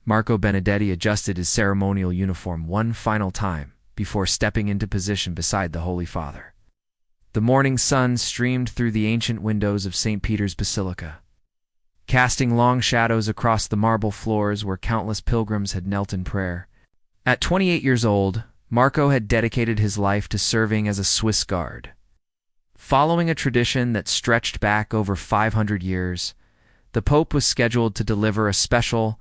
Marco Benedetti adjusted his ceremonial uniform one final time before stepping into position beside the Holy Father. The morning sun streamed through the ancient windows of St. Peter's Basilica, casting long shadows across the marble floors where countless pilgrims had knelt in prayer. At 28 years old, Marco had dedicated his life to serving as a Swiss guard. Following a tradition that stretched back over 500 years, the Pope was scheduled to deliver a special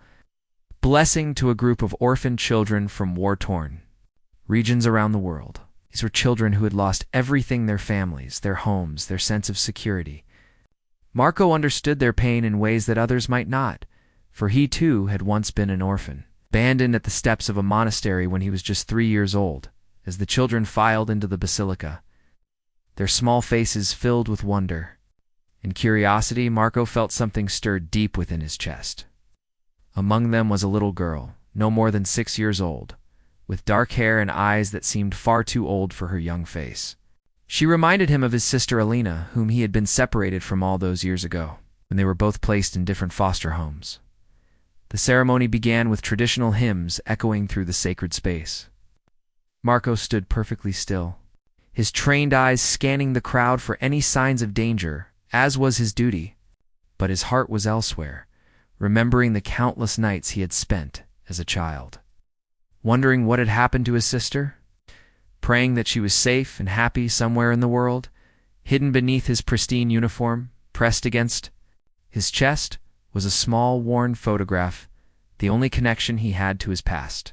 blessing to a group of orphaned children from war-torn regions around the world. These were children who had lost everything: their families, their homes, their sense of security. Marco understood their pain in ways that others might not, for he too had once been an orphan, abandoned at the steps of a monastery when he was just 3 years old. As the children filed into the basilica, their small faces filled with wonder and curiosity, Marco felt something stirred deep within his chest. Among them was a little girl, no more than 6 years old, with dark hair and eyes that seemed far too old for her young face. She reminded him of his sister Alina, whom he had been separated from all those years ago, when they were both placed in different foster homes. The ceremony began with traditional hymns echoing through the sacred space. Marco stood perfectly still, his trained eyes scanning the crowd for any signs of danger, as was his duty. But his heart was elsewhere, remembering the countless nights he had spent as a child, wondering what had happened to his sister, praying that she was safe and happy somewhere in the world. Hidden beneath his pristine uniform, pressed against his chest, was a small, worn photograph, the only connection he had to his past.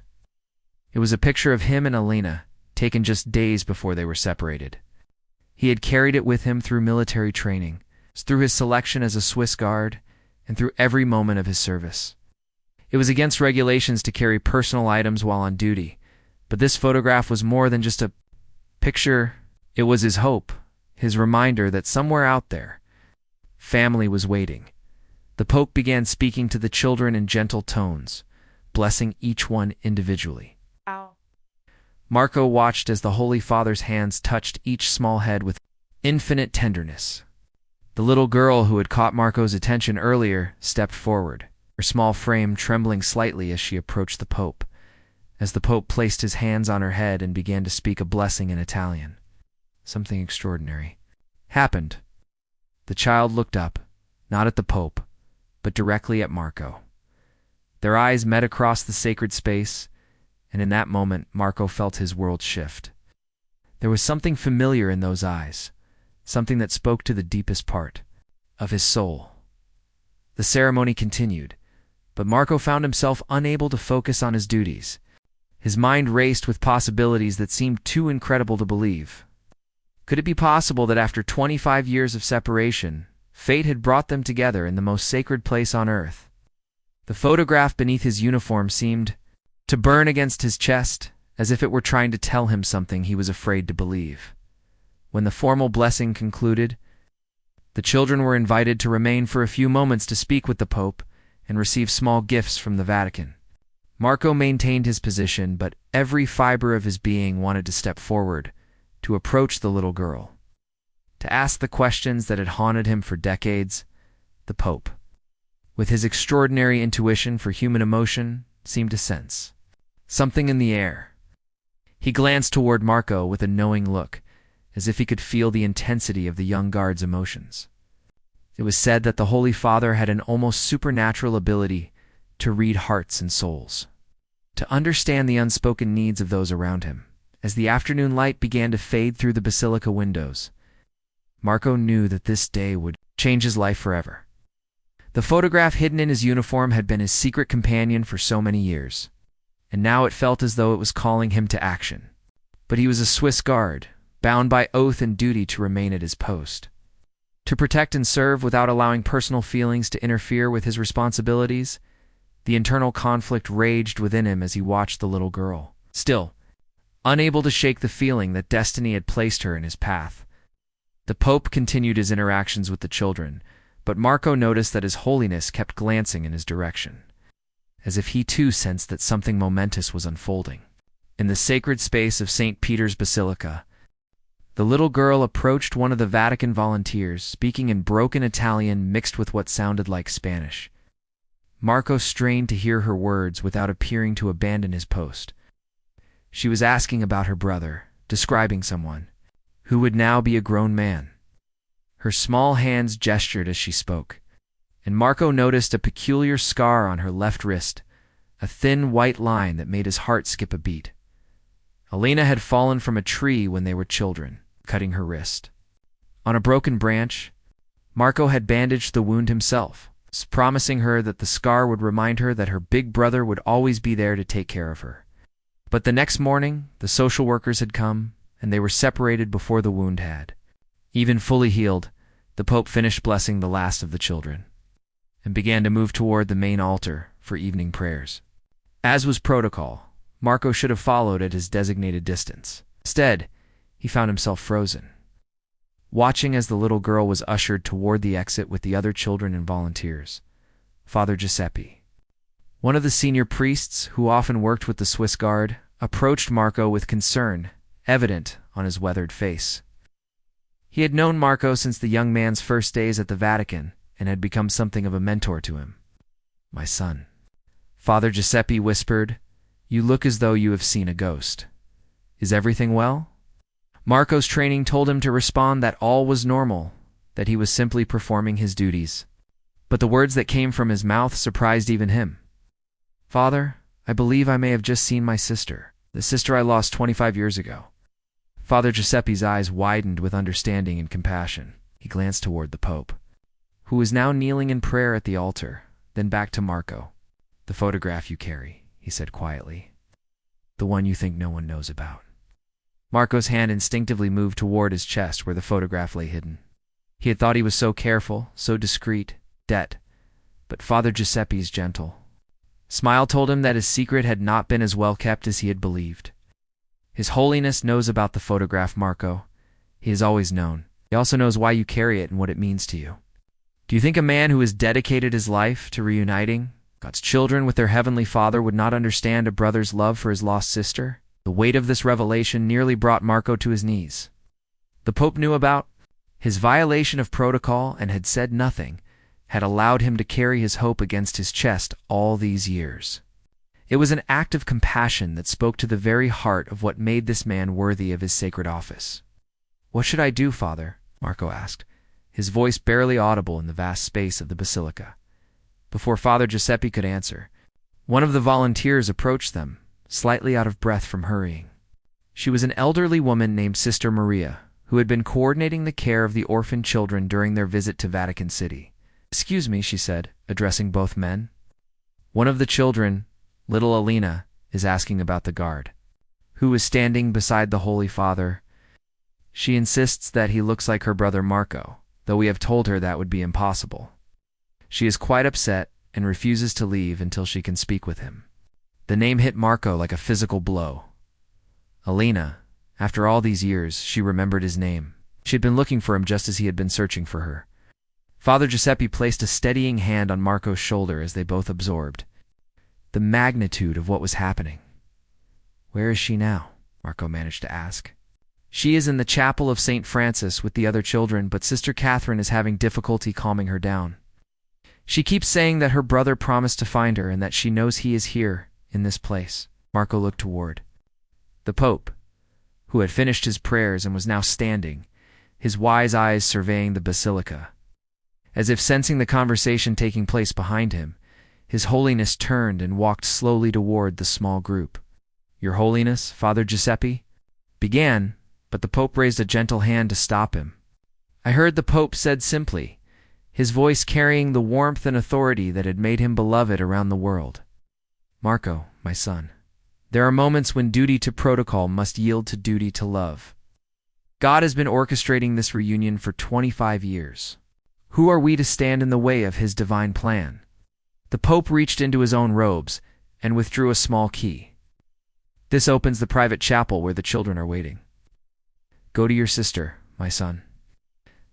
It was a picture of him and Alina, taken just days before they were separated. He had carried it with him through military training, through his selection as a Swiss guard, and through every moment of his service. It was against regulations to carry personal items while on duty, but this photograph was more than just a picture. It was his hope, his reminder that somewhere out there, family was waiting. The Pope began speaking to the children in gentle tones, blessing each one individually. Ow. Marco watched as the Holy Father's hands touched each small head with infinite tenderness. The little girl who had caught Marco's attention earlier stepped forward, her small frame trembling slightly as she approached the Pope. As the Pope placed his hands on her head and began to speak a blessing in Italian, something extraordinary happened. The child looked up, not at the Pope, but directly at Marco. Their eyes met across the sacred space, and in that moment Marco felt his world shift. There was something familiar in those eyes, something that spoke to the deepest part of his soul. The ceremony continued, but Marco found himself unable to focus on his duties. His mind raced with possibilities that seemed too incredible to believe. Could it be possible that after 25 years of separation, fate had brought them together in the most sacred place on earth? The photograph beneath his uniform seemed to burn against his chest, as if it were trying to tell him something he was afraid to believe. When the formal blessing concluded, the children were invited to remain for a few moments to speak with the Pope and receive small gifts from the Vatican. Marco maintained his position, but every fiber of his being wanted to step forward, to approach the little girl, to ask the questions that had haunted him for decades. The Pope, with his extraordinary intuition for human emotion, seemed to sense something in the air. He glanced toward Marco with a knowing look, as if he could feel the intensity of the young guard's emotions. It was said that the Holy Father had an almost supernatural ability to read hearts and souls, to understand the unspoken needs of those around him. As the afternoon light began to fade through the basilica windows, Marco knew that this day would change his life forever. The photograph hidden in his uniform had been his secret companion for so many years, and now it felt as though it was calling him to action. But he was a Swiss guard, bound by oath and duty to remain at his post, to protect and serve without allowing personal feelings to interfere with his responsibilities. The internal conflict raged within him as he watched the little girl, still unable to shake the feeling that destiny had placed her in his path. The Pope continued his interactions with the children, but Marco noticed that His Holiness kept glancing in his direction, as if he too sensed that something momentous was unfolding. In the sacred space of St. Peter's Basilica, the little girl approached one of the Vatican volunteers, speaking in broken Italian mixed with what sounded like Spanish. Marco strained to hear her words without appearing to abandon his post. She was asking about her brother, describing someone who would now be a grown man. Her small hands gestured as she spoke, and Marco noticed a peculiar scar on her left wrist, a thin white line that made his heart skip a beat. Alina had fallen from a tree when they were children, cutting her wrist. On a broken branch, Marco had bandaged the wound himself, promising her that the scar would remind her that her big brother would always be there to take care of her. But the next morning, the social workers had come, and they were separated before the wound had. Even fully healed, the Pope finished blessing the last of the children, and began to move toward the main altar for evening prayers. As was protocol, Marco should have followed at his designated distance. Instead, he found himself frozen, watching as the little girl was ushered toward the exit with the other children and volunteers. Father Giuseppe, one of the senior priests who often worked with the Swiss Guard, approached Marco with concern evident on his weathered face. He had known Marco since the young man's first days at the Vatican and had become something of a mentor to him. "My son," Father Giuseppe whispered, "you look as though you have seen a ghost. Is everything well?" Marco's training told him to respond that all was normal, that he was simply performing his duties. But the words that came from his mouth surprised even him. "Father, I believe I may have just seen my sister, the sister I lost 25 years ago." Father Giuseppe's eyes widened with understanding and compassion. He glanced toward the Pope, who was now kneeling in prayer at the altar, then back to Marco. "The photograph you carry," he said quietly. "The one you think no one knows about." Marco's hand instinctively moved toward his chest where the photograph lay hidden. He had thought he was so careful, so discreet, but Father Giuseppe's gentle smile told him that his secret had not been as well kept as he had believed. "His Holiness knows about the photograph, Marco. He has always known. He also knows why you carry it and what it means to you. Do you think a man who has dedicated his life to reuniting God's children with their Heavenly Father would not understand a brother's love for his lost sister?" The weight of this revelation nearly brought Marco to his knees. The Pope knew about his violation of protocol and had said nothing, had allowed him to carry his hope against his chest all these years. It was an act of compassion that spoke to the very heart of what made this man worthy of his sacred office. "What should I do, Father?" Marco asked, his voice barely audible in the vast space of the basilica. Before Father Giuseppe could answer, one of the volunteers approached them, slightly out of breath from hurrying. She was an elderly woman named Sister Maria, who had been coordinating the care of the orphan children during their visit to Vatican City. "Excuse me," she said, addressing both men. "One of the children, little Alina, is asking about the guard, who is standing beside the Holy Father. She insists that he looks like her brother Marco, though we have told her that would be impossible. She is quite upset and refuses to leave until she can speak with him." The name hit Marco like a physical blow. Alina, after all these years, she remembered his name. She had been looking for him just as he had been searching for her. Father Giuseppe placed a steadying hand on Marco's shoulder as they both absorbed the magnitude of what was happening. "Where is she now?" Marco managed to ask. "She is in the chapel of St. Francis with the other children, but Sister Catherine is having difficulty calming her down. She keeps saying that her brother promised to find her and that she knows he is here, in this place." Marco looked toward the Pope, who had finished his prayers and was now standing, his wise eyes surveying the basilica. As if sensing the conversation taking place behind him, His Holiness turned and walked slowly toward the small group. "Your Holiness, Father Giuseppe," began, but the Pope raised a gentle hand to stop him. "I heard," the Pope said simply, his voice carrying the warmth and authority that had made him beloved around the world. "Marco, my son, there are moments when duty to protocol must yield to duty to love. God has been orchestrating this reunion for 25 years. Who are we to stand in the way of his divine plan?" The Pope reached into his own robes and withdrew a small key. "This opens the private chapel where the children are waiting. Go to your sister, my son.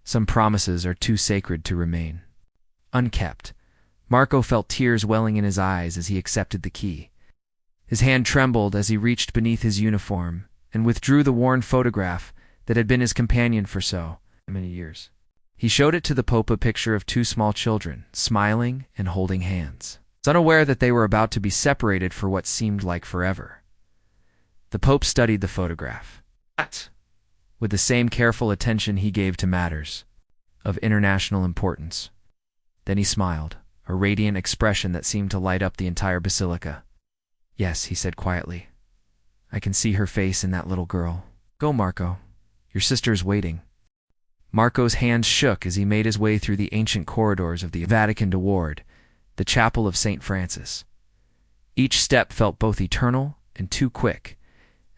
Some promises are too sacred to remain unkept." Marco felt tears welling in his eyes as he accepted the key. His hand trembled as he reached beneath his uniform and withdrew the worn photograph that had been his companion for so many years. He showed it to the Pope, a picture of two small children, smiling and holding hands. unaware that they were about to be separated for what seemed like forever. The Pope studied the photograph, with the same careful attention he gave to matters of international importance. Then he smiled, a radiant expression that seemed to light up the entire basilica. "Yes," he said quietly. "I can see her face in that little girl. Go, Marco. Your sister's waiting." Marco's hands shook as he made his way through the ancient corridors of the Vatican toward the chapel of St. Francis. Each step felt both eternal and too quick,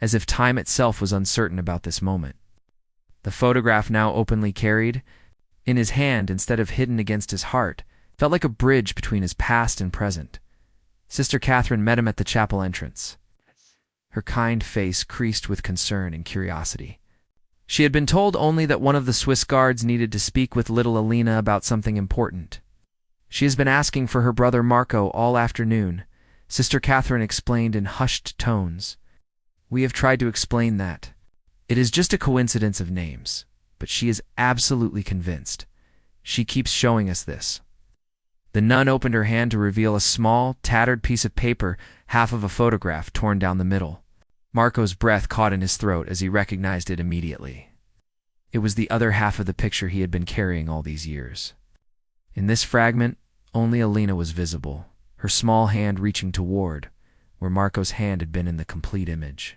as if time itself was uncertain about this moment. The photograph, now openly carried in his hand instead of hidden against his heart, felt like a bridge between his past and present. Sister Catherine met him at the chapel entrance, her kind face creased with concern and curiosity. She had been told only that one of the Swiss guards needed to speak with little Alina about something important. "She has been asking for her brother Marco all afternoon," Sister Catherine explained in hushed tones. "We have tried to explain that it is just a coincidence of names, but she is absolutely convinced. She keeps showing us this." The nun opened her hand to reveal a small, tattered piece of paper, half of a photograph torn down the middle. Marco's breath caught in his throat as he recognized it immediately. It was the other half of the picture he had been carrying all these years. In this fragment, only Alina was visible, her small hand reaching toward where Marco's hand had been in the complete image.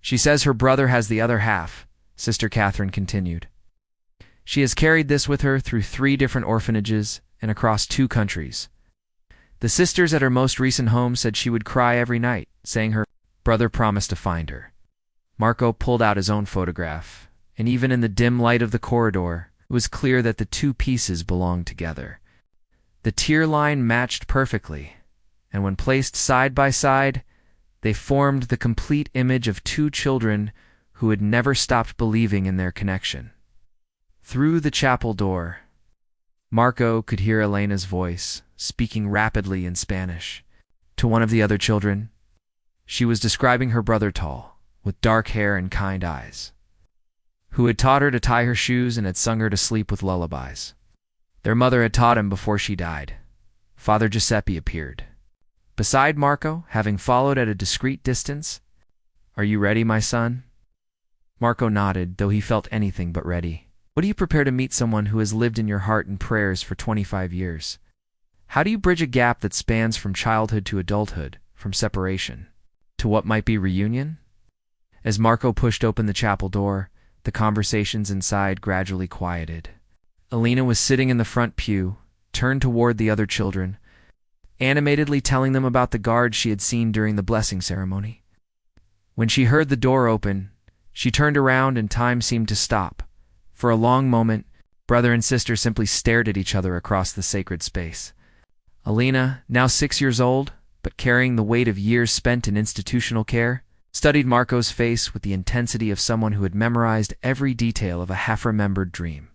"She says her brother has the other half," Sister Catherine continued. "She has carried this with her through 3 different orphanages and across 2 countries. The sisters at her most recent home said she would cry every night, saying her brother promised to find her." Marco pulled out his own photograph, and even in the dim light of the corridor, it was clear that the 2 pieces belonged together. The tear line matched perfectly, and when placed side by side, they formed the complete image of 2 children who had never stopped believing in their connection. Through the chapel door, Marco could hear Elena's voice, speaking rapidly in Spanish. To one of the other children, she was describing her brother tall, with dark hair and kind eyes, who had taught her to tie her shoes and had sung her to sleep with lullabies. Their mother had taught him before she died. Father Giuseppe appeared beside Marco, having followed at a discreet distance. "Are you ready, my son?" Marco nodded, though he felt anything but ready. "What do you prepare to meet someone who has lived in your heart and prayers for 25 years? How do you bridge a gap that spans from childhood to adulthood, from separation to what might be reunion?" As Marco pushed open the chapel door, the conversations inside gradually quieted. Alina was sitting in the front pew, turned toward the other children, animatedly telling them about the guards she had seen during the blessing ceremony. When she heard the door open, she turned around and time seemed to stop. For a long moment, brother and sister simply stared at each other across the sacred space. Alina, now 6 years old, but carrying the weight of years spent in institutional care, studied Marco's face with the intensity of someone who had memorized every detail of a half-remembered dream.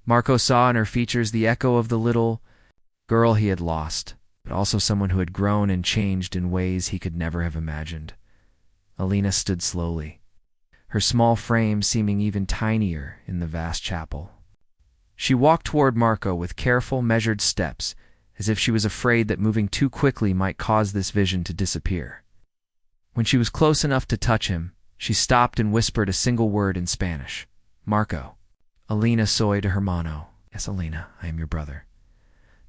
Marco saw in her features the echo of the little girl he had lost, but also someone who had grown and changed in ways he could never have imagined. Alina stood slowly, her small frame seeming even tinier in the vast chapel. She walked toward Marco with careful, measured steps, as if she was afraid that moving too quickly might cause this vision to disappear. When she was close enough to touch him, she stopped and whispered a single word in Spanish. "Marco." "Alina soy de hermano." "Yes, Alina, I am your brother."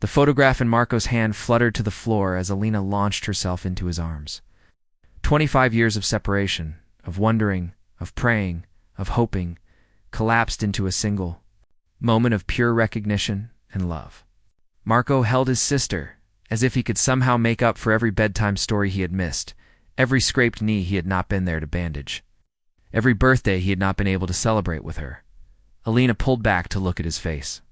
The photograph in Marco's hand fluttered to the floor as Alina launched herself into his arms. 25 years of separation, of wondering, of praying, of hoping, collapsed into a single moment of pure recognition and love. Marco held his sister, as if he could somehow make up for every bedtime story he had missed, every scraped knee he had not been there to bandage, every birthday he had not been able to celebrate with her. Alina pulled back to look at his face,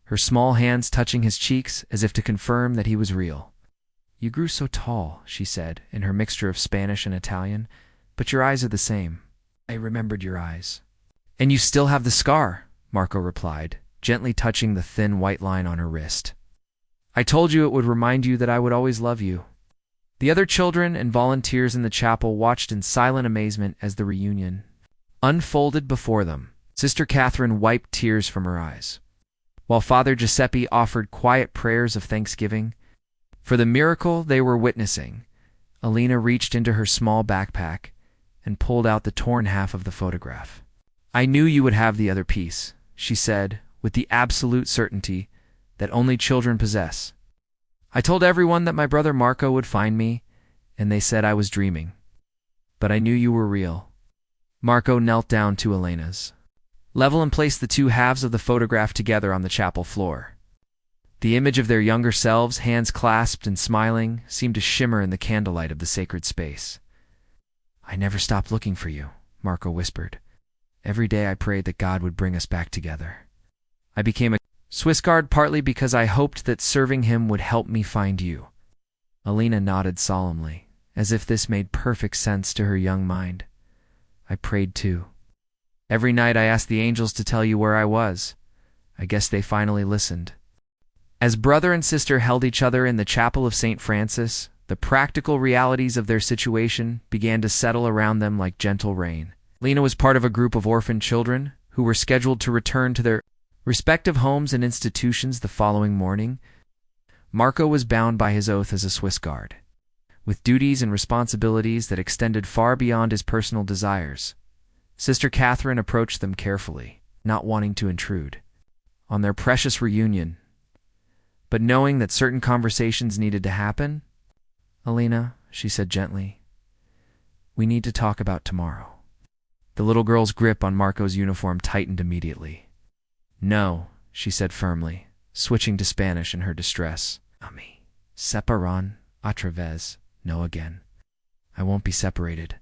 her small hands touching his cheeks as if to confirm that he was real. "You grew so tall," she said, in her mixture of Spanish and Italian, "but your eyes are the same. I remembered your eyes." "And you still have the scar," Marco replied, gently touching the thin white line on her wrist. "I told you it would remind you that I would always love you." The other children and volunteers in the chapel watched in silent amazement as the reunion unfolded before them. Sister Catherine wiped tears from her eyes, while Father Giuseppe offered quiet prayers of thanksgiving. For the miracle they were witnessing, Alina reached into her small backpack and pulled out the torn half of the photograph. "I knew you would have the other piece," she said, with the absolute certainty that only children possess. "I told everyone that my brother Marco would find me, and they said I was dreaming. But I knew you were real." Marco knelt down to Elena's level and placed the two halves of the photograph together on the chapel floor. The image of their younger selves, hands clasped and smiling, seemed to shimmer in the candlelight of the sacred space. "I never stopped looking for you," Marco whispered. "Every day I prayed that God would bring us back together. I became a Swiss Guard partly because I hoped that serving him would help me find you." Alina nodded solemnly, as if this made perfect sense to her young mind. "I prayed too. Every night I asked the angels to tell you where I was. I guess they finally listened." As brother and sister held each other in the chapel of St. Francis, the practical realities of their situation began to settle around them like gentle rain. Lena was part of a group of orphaned children who were scheduled to return to their respective homes and institutions the following morning. Marco was bound by his oath as a Swiss Guard, with duties and responsibilities that extended far beyond his personal desires. Sister Catherine approached them carefully, not wanting to intrude on their precious reunion, but knowing that certain conversations needed to happen. "Alina," she said gently, "we need to talk about tomorrow." The little girl's grip on Marco's uniform tightened immediately. "No," she said firmly, switching to Spanish in her distress. "Ami, separan otra vez, no again. I won't be separated."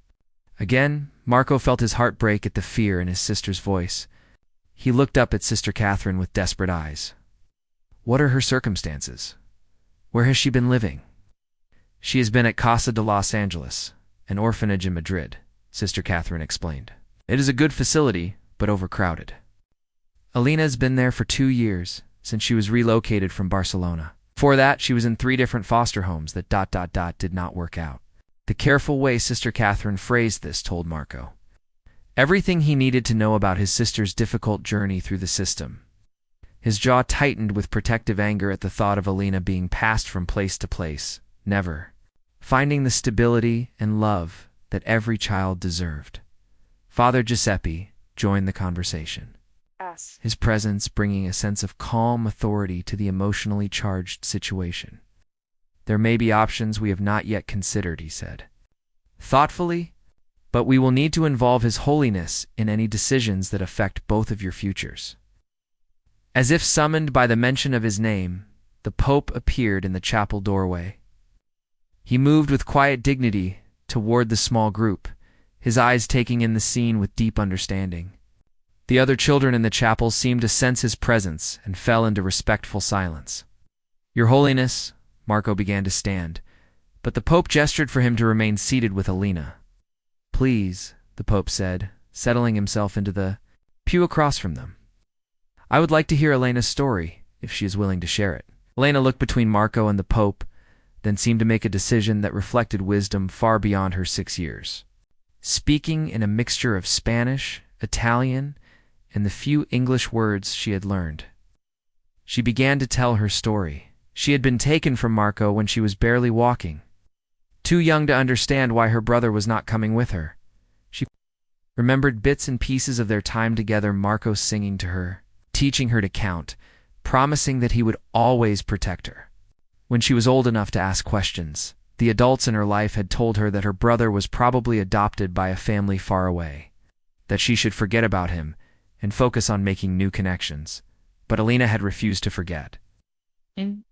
Again, Marco felt his heart break at the fear in his sister's voice. He looked up at Sister Catherine with desperate eyes. "What are her circumstances? Where has she been living?" "She has been at Casa de Los Angeles, an orphanage in Madrid," Sister Catherine explained. "It is a good facility, but overcrowded. Alina has been there for 2 years, since she was relocated from Barcelona. Before that, she was in 3 different foster homes that ... did not work out." The careful way Sister Catherine phrased this told Marco everything he needed to know about his sister's difficult journey through the system. His jaw tightened with protective anger at the thought of Alina being passed from place to place, never finding the stability and love that every child deserved. Father Giuseppe joined the conversation, his presence bringing a sense of calm authority to the emotionally charged situation. "There may be options we have not yet considered," he said thoughtfully, "but we will need to involve His Holiness in any decisions that affect both of your futures." As if summoned by the mention of his name, the Pope appeared in the chapel doorway. He moved with quiet dignity toward the small group, his eyes taking in the scene with deep understanding. The other children in the chapel seemed to sense his presence and fell into respectful silence. "Your Holiness," Marco began to stand, but the Pope gestured for him to remain seated with Alina. "Please," the Pope said, settling himself into the pew across from them. "I would like to hear Elena's story, if she is willing to share it." Elena looked between Marco and the Pope, then seemed to make a decision that reflected wisdom far beyond her 6 years. Speaking in a mixture of Spanish, Italian, and the few English words she had learned, she began to tell her story. She had been taken from Marco when she was barely walking, too young to understand why her brother was not coming with her. She remembered bits and pieces of their time together, Marco singing to her, teaching her to count, promising that he would always protect her. When she was old enough to ask questions, the adults in her life had told her that her brother was probably adopted by a family far away, that she should forget about him and focus on making new connections. But Alina had refused to forget. In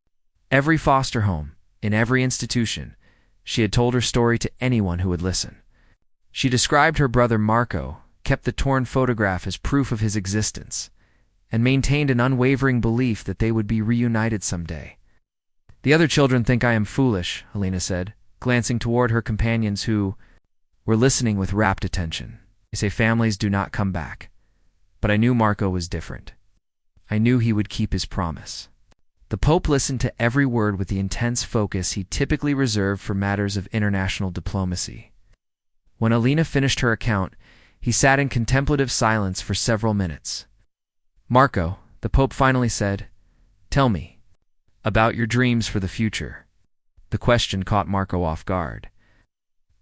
every foster home, in every institution, she had told her story to anyone who would listen. She described her brother Marco, kept the torn photograph as proof of his existence, and maintained an unwavering belief that they would be reunited someday. "The other children think I am foolish," Alina said, glancing toward her companions who were listening with rapt attention. "They say families do not come back. But I knew Marco was different. I knew he would keep his promise." The Pope listened to every word with the intense focus he typically reserved for matters of international diplomacy. When Alina finished her account, he sat in contemplative silence for several minutes. "Marco," the Pope finally said, "tell me about your dreams for the future." The question caught Marco off guard.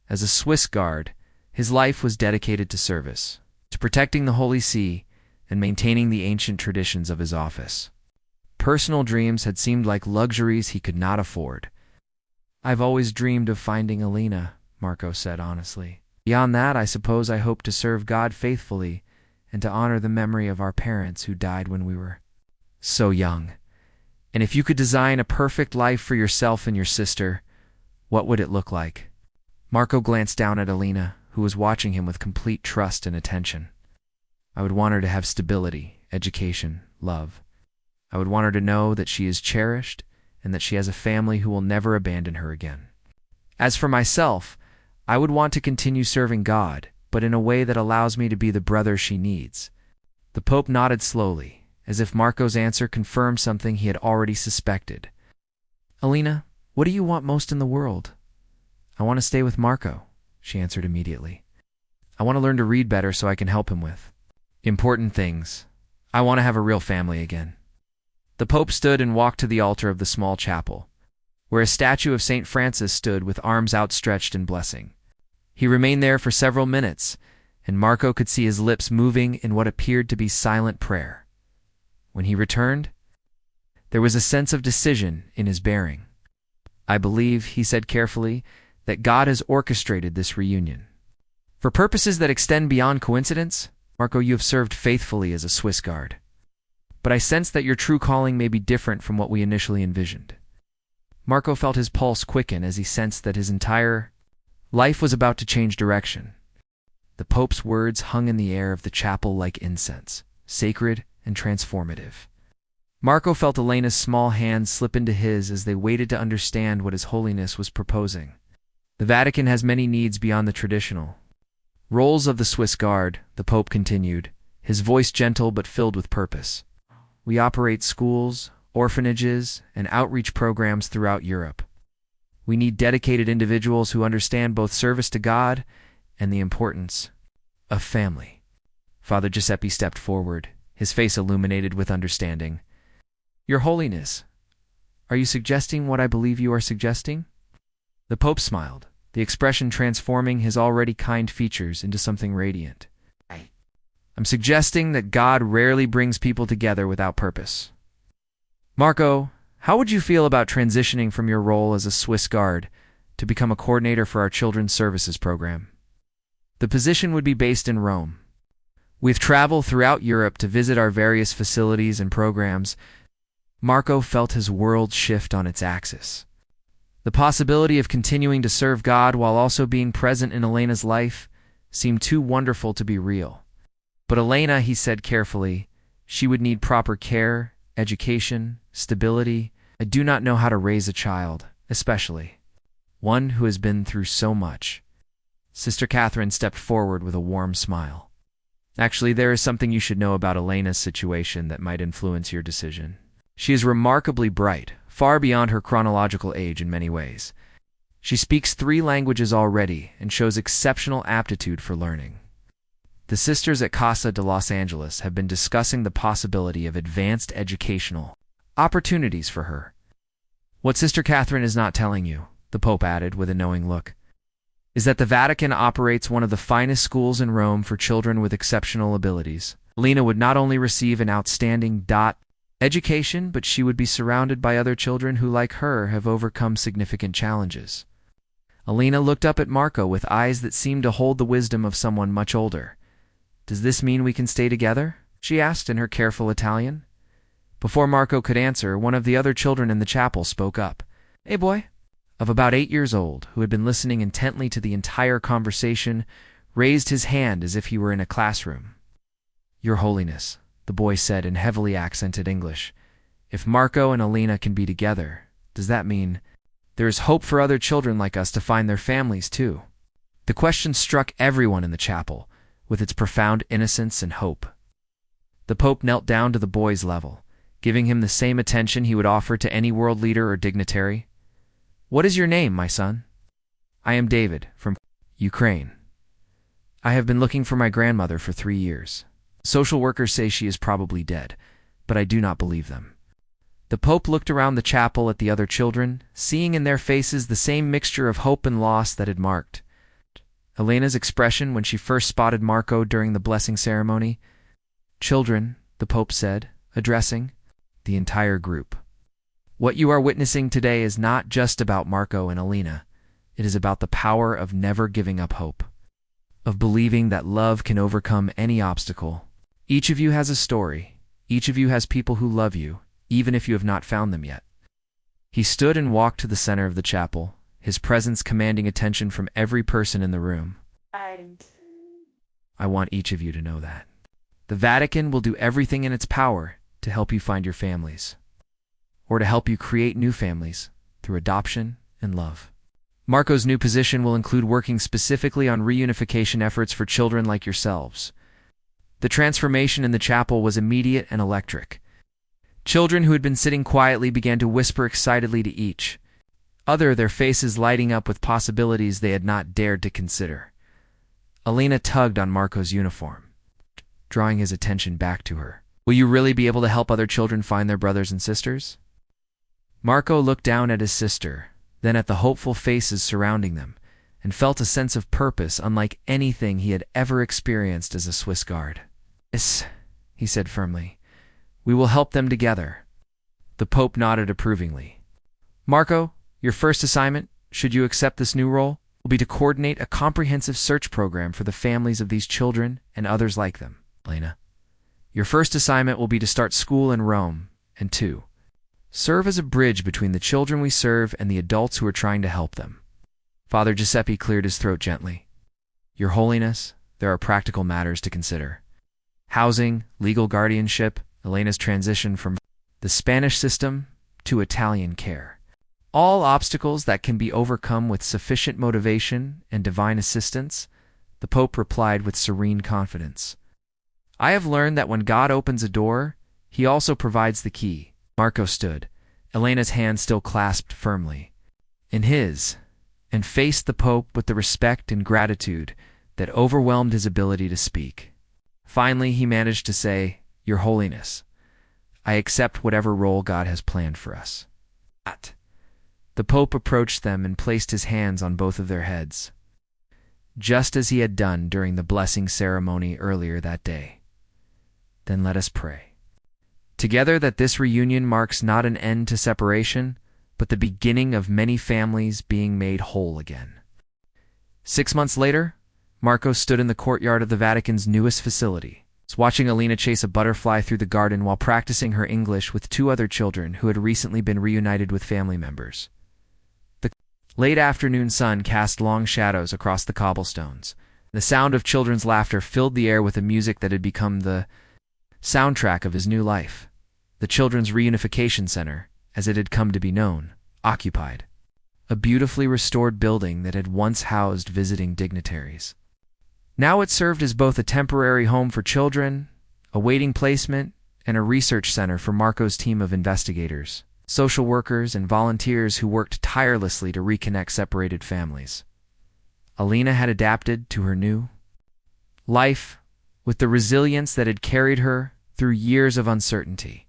As a Swiss guard, his life was dedicated to service, to protecting the Holy See and maintaining the ancient traditions of his office. Personal dreams had seemed like luxuries he could not afford. "I've always dreamed of finding Alina," Marco said honestly. "Beyond that, I suppose I hope to serve God faithfully and to honor the memory of our parents who died when we were so young. And if you could design a perfect life for yourself and your sister, what would it look like?" Marco glanced down at Alina, who was watching him with complete trust and attention. "I would want her to have stability, education, love. I would want her to know that she is cherished and that she has a family who will never abandon her again. As for myself, I would want to continue serving God, but in a way that allows me to be the brother she needs." The Pope nodded slowly, as if Marco's answer confirmed something he had already suspected. "Alina, what do you want most in the world?" "I want to stay with Marco," she answered immediately. "I want to learn to read better so I can help him with important things. I want to have a real family again." The Pope stood and walked to the altar of the small chapel, where a statue of St. Francis stood with arms outstretched in blessing. He remained there for several minutes, and Marco could see his lips moving in what appeared to be silent prayer. When he returned, there was a sense of decision in his bearing. "I believe," he said carefully, "that God has orchestrated this reunion. For purposes that extend beyond coincidence, Marco, you have served faithfully as a Swiss guard. But I sense that your true calling may be different from what we initially envisioned." Marco felt his pulse quicken as he sensed that his entire life was about to change direction. The Pope's words hung in the air of the chapel like incense, sacred and transformative. Marco felt Elena's small hand slip into his as they waited to understand what His Holiness was proposing. "The Vatican has many needs beyond the traditional roles of the Swiss Guard," the Pope continued, his voice gentle but filled with purpose. "We operate schools, orphanages, and outreach programs throughout Europe. We need dedicated individuals who understand both service to God and the importance of family." Father Giuseppe stepped forward, his face illuminated with understanding. "Your Holiness, are you suggesting what I believe you are suggesting?" The Pope smiled, the expression transforming his already kind features into something radiant. "I'm suggesting that God rarely brings people together without purpose. Marco, how would you feel about transitioning from your role as a Swiss guard to become a coordinator for our Children's Services program? The position would be based in Rome. We've traveled throughout Europe to visit our various facilities and programs." Marco felt his world shift on its axis. The possibility of continuing to serve God while also being present in Elena's life seemed too wonderful to be real. But Elena, he said carefully, she would need proper care, education, stability. "I do not know how to raise a child, especially one who has been through so much." Sister Catherine stepped forward with a warm smile. "Actually, there is something you should know about Elena's situation that might influence your decision. She is remarkably bright, far beyond her chronological age in many ways. She speaks 3 languages already and shows exceptional aptitude for learning. The sisters at Casa de Los Angeles have been discussing the possibility of advanced educational opportunities for her. What Sister Catherine is not telling you," the Pope added with a knowing look, "is that the Vatican operates one of the finest schools in Rome for children with exceptional abilities. Alina would not only receive an outstanding education, but she would be surrounded by other children who, like her, have overcome significant challenges." Alina looked up at Marco with eyes that seemed to hold the wisdom of someone much older. "Does this mean we can stay together?" she asked in her careful Italian. Before Marco could answer, one of the other children in the chapel spoke up. A boy of about 8 years old, who had been listening intently to the entire conversation, raised his hand as if he were in a classroom. "Your Holiness," the boy said in heavily accented English, "if Marco and Alina can be together, does that mean there is hope for other children like us to find their families too?" The question struck everyone in the chapel, with its profound innocence and hope. The Pope knelt down to the boy's level, giving him the same attention he would offer to any world leader or dignitary. "What is your name, my son?" "I am David, from Ukraine. I have been looking for my grandmother for 3 years. Social workers say she is probably dead, but I do not believe them. The Pope looked around the chapel at the other children, seeing in their faces the same mixture of hope and loss that had marked Elena's expression when she first spotted Marco during the blessing ceremony. "Children," the Pope said, addressing the entire group. "What you are witnessing today is not just about Marco and Elena. It is about the power of never giving up hope, of believing that love can overcome any obstacle. Each of you has a story. Each of you has people who love you, even if you have not found them yet." He stood and walked to the center of the chapel, his presence commanding attention from every person in the room. "I want each of you to know that the Vatican will do everything in its power to help you find your families, or to help you create new families through adoption and love. Marco's new position will include working specifically on reunification efforts for children like yourselves." The transformation in the chapel was immediate and electric. Children who had been sitting quietly began to whisper excitedly to each other, their faces lighting up with possibilities they had not dared to consider. Elena tugged on Marco's uniform, drawing his attention back to her. "Will you really be able to help other children find their brothers and sisters?" Marco looked down at his sister, then at the hopeful faces surrounding them, and felt a sense of purpose unlike anything he had ever experienced as a Swiss guard. "Yes," he said firmly. "We will help them together." The Pope nodded approvingly. "Marco, your first assignment, should you accept this new role, will be to coordinate a comprehensive search program for the families of these children and others like them. Elena, your first assignment will be to start school in Rome, and to serve as a bridge between the children we serve and the adults who are trying to help them." Father Giuseppe cleared his throat gently. "Your Holiness, there are practical matters to consider. Housing, legal guardianship, Elena's transition from the Spanish system to Italian care. All obstacles that can be overcome with sufficient motivation and divine assistance," the Pope replied with serene confidence. "I have learned that when God opens a door, he also provides the key." Marco stood, Elena's hand still clasped firmly in his, and faced the Pope with the respect and gratitude that overwhelmed his ability to speak. Finally, he managed to say, "Your Holiness, I accept whatever role God has planned for us." The Pope approached them and placed his hands on both of their heads, just as he had done during the blessing ceremony earlier that day. "Then let us pray together that this reunion marks not an end to separation, but the beginning of many families being made whole again." 6 months later, Marco stood in the courtyard of the Vatican's newest facility, watching Elena chase a butterfly through the garden while practicing her English with 2 other children who had recently been reunited with family members. The late afternoon sun cast long shadows across the cobblestones. The sound of children's laughter filled the air with a music that had become the soundtrack of his new life. The Children's Reunification Center, as it had come to be known, occupied a beautifully restored building that had once housed visiting dignitaries. Now it served as both a temporary home for children, a waiting placement, and a research center for Marco's team of investigators, social workers, and volunteers who worked tirelessly to reconnect separated families. Elena had adapted to her new life with the resilience that had carried her through years of uncertainty.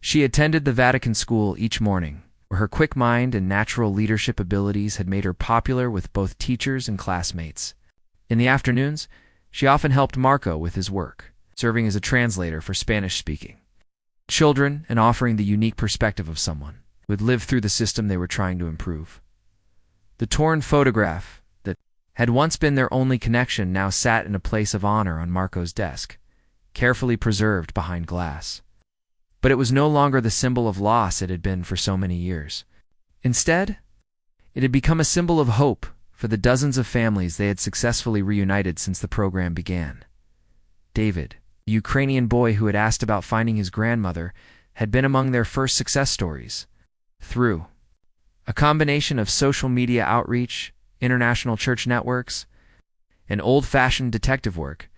She attended the Vatican school each morning, where her quick mind and natural leadership abilities had made her popular with both teachers and classmates. In the afternoons, she often helped Marco with his work, serving as a translator for Spanish-speaking children and offering the unique perspective of someone who had lived through the system they were trying to improve. The torn photograph that had once been their only connection now sat in a place of honor on Marco's desk, carefully preserved behind glass. But it was no longer the symbol of loss it had been for so many years. Instead, it had become a symbol of hope for the dozens of families they had successfully reunited since the program began. David, the Ukrainian boy who had asked about finding his grandmother, had been among their first success stories. Through a combination of social media outreach, international church networks, and old-fashioned detective work,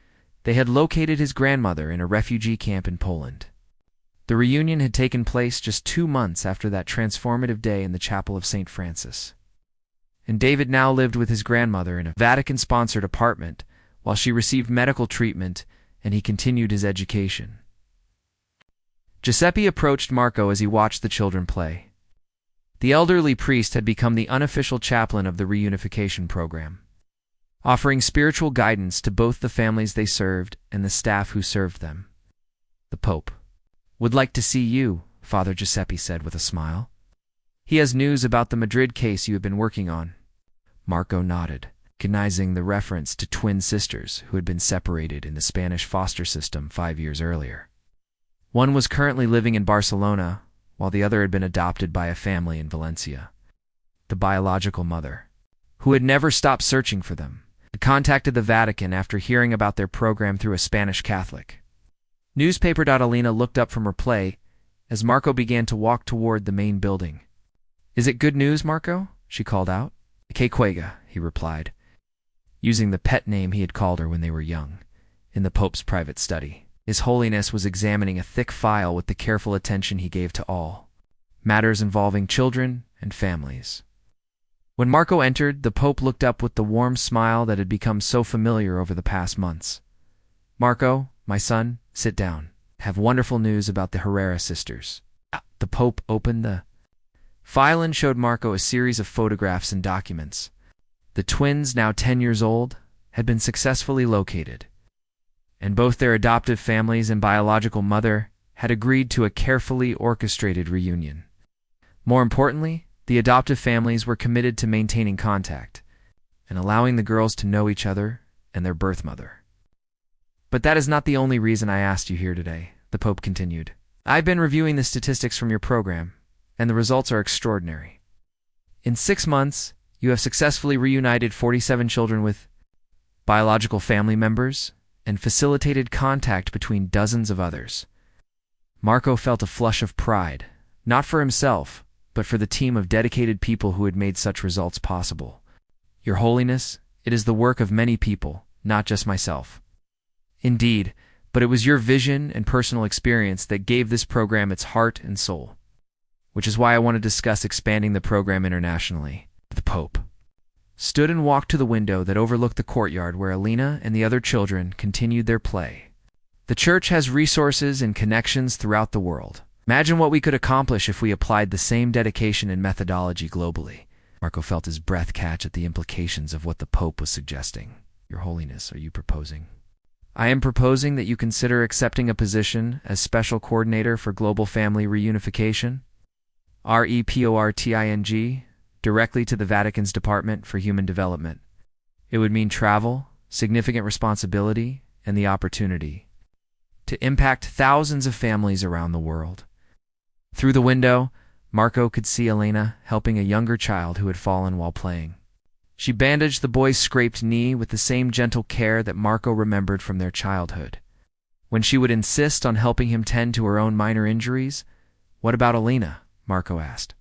they had located his grandmother in a refugee camp in Poland. The reunion had taken place just 2 months after that transformative day in the chapel of St. Francis. And David now lived with his grandmother in a Vatican-sponsored apartment while she received medical treatment and he continued his education. Giuseppe approached Marco as he watched the children play. The elderly priest had become the unofficial chaplain of the reunification program, offering spiritual guidance to both the families they served and the staff who served them. The Pope would like to see you, Father Giuseppe said with a smile. He has news about the Madrid case you have been working on. Marco nodded, recognizing the reference to twin sisters who had been separated in the Spanish foster system 5 years earlier. One was currently living in Barcelona, while the other had been adopted by a family in Valencia. The biological mother, who had never stopped searching for them, had contacted the Vatican after hearing about their program through a Spanish Catholic. Newspaper. Alina looked up from her play as Marco began to walk toward the main building. Is it good news, Marco? She called out. Que juega, he replied, using the pet name he had called her when they were young, in the Pope's private study. His Holiness was examining a thick file with the careful attention he gave to all matters involving children and families. When Marco entered, the Pope looked up with the warm smile that had become so familiar over the past months. Marco, my son, sit down. I have wonderful news about the Herrera sisters. The Pope opened the file and showed Marco a series of photographs and documents. The twins, now 10 years old, had been successfully located, and both their adoptive families and biological mother had agreed to a carefully orchestrated reunion. More importantly, the adoptive families were committed to maintaining contact and allowing the girls to know each other and their birth mother. But that is not the only reason I asked you here today, the Pope continued. I've been reviewing the statistics from your program, and the results are extraordinary. In 6 months, you have successfully reunited 47 children with biological family members and facilitated contact between dozens of others. Marco felt a flush of pride, not for himself, but for the team of dedicated people who had made such results possible. Your Holiness, it is the work of many people, not just myself. Indeed, but it was your vision and personal experience that gave this program its heart and soul, which is why I want to discuss expanding the program internationally. The Pope stood and walked to the window that overlooked the courtyard where Alina and the other children continued their play. The Church has resources and connections throughout the world. Imagine what we could accomplish if we applied the same dedication and methodology globally. Marco felt his breath catch at the implications of what the Pope was suggesting. Your Holiness, are you proposing? I am proposing that you consider accepting a position as Special Coordinator for Global Family Reunification, REPORTING, directly to the Vatican's Department for Human Development. It would mean travel, significant responsibility, and the opportunity to impact thousands of families around the world. Through the window, Marco could see Elena helping a younger child who had fallen while playing. She bandaged the boy's scraped knee with the same gentle care that Marco remembered from their childhood. When she would insist on helping him tend to her own minor injuries, "What about Elena?" Marco asked.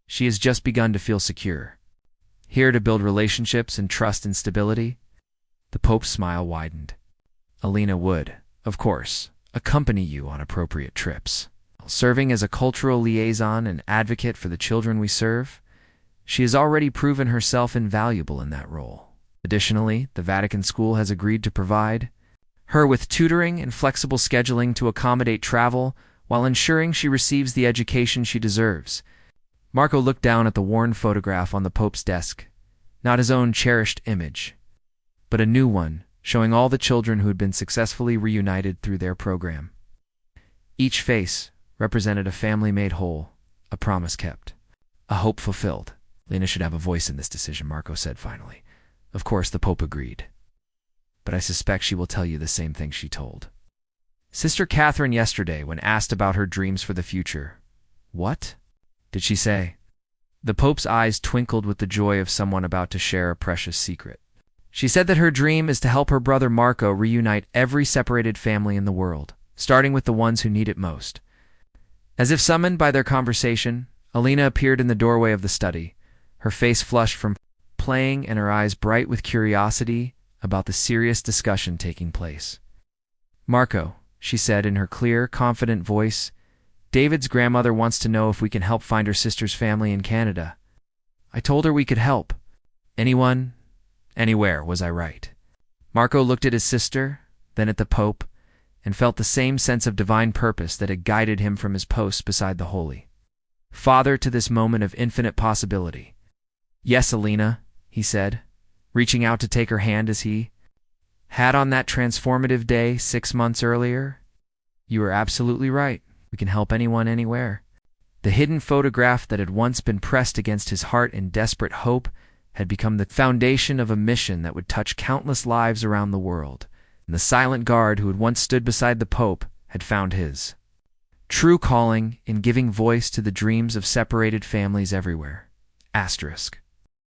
"She has just begun to feel secure. Here to build relationships and trust and stability." The Pope's smile widened. "Elena would, of course, accompany you on appropriate trips. Serving as a cultural liaison and advocate for the children we serve, she has already proven herself invaluable in that role. Additionally, the Vatican School has agreed to provide her with tutoring and flexible scheduling to accommodate travel while ensuring she receives the education she deserves." Marco looked down at the worn photograph on the Pope's desk, not his own cherished image, but a new one showing all the children who had been successfully reunited through their program. Each face represented a family made whole, a promise kept, a hope fulfilled. "Lena should have a voice in this decision," Marco said finally. Of course, the Pope agreed. "But I suspect she will tell you the same thing she told Sister Catherine yesterday when asked about her dreams for the future." "What did she say?" The Pope's eyes twinkled with the joy of someone about to share a precious secret. "She said that her dream is to help her brother Marco reunite every separated family in the world, starting with the ones who need it most." As if summoned by their conversation, Alina appeared in the doorway of the study, her face flushed from playing and her eyes bright with curiosity about the serious discussion taking place. "Marco," she said in her clear, confident voice, "David's grandmother wants to know if we can help find her sister's family in Canada. I told her we could help. Anyone, anywhere, was I right?" Marco looked at his sister, then at the Pope, and felt the same sense of divine purpose that had guided him from his post beside the Holy Father to this moment of infinite possibility. "Yes, Alina," he said, reaching out to take her hand as he had on that transformative day 6 months earlier. "You are absolutely right. We can help anyone, anywhere." The hidden photograph that had once been pressed against his heart in desperate hope had become the foundation of a mission that would touch countless lives around the world, and the silent guard who had once stood beside the Pope had found his true calling in giving voice to the dreams of separated families everywhere. Asterisk.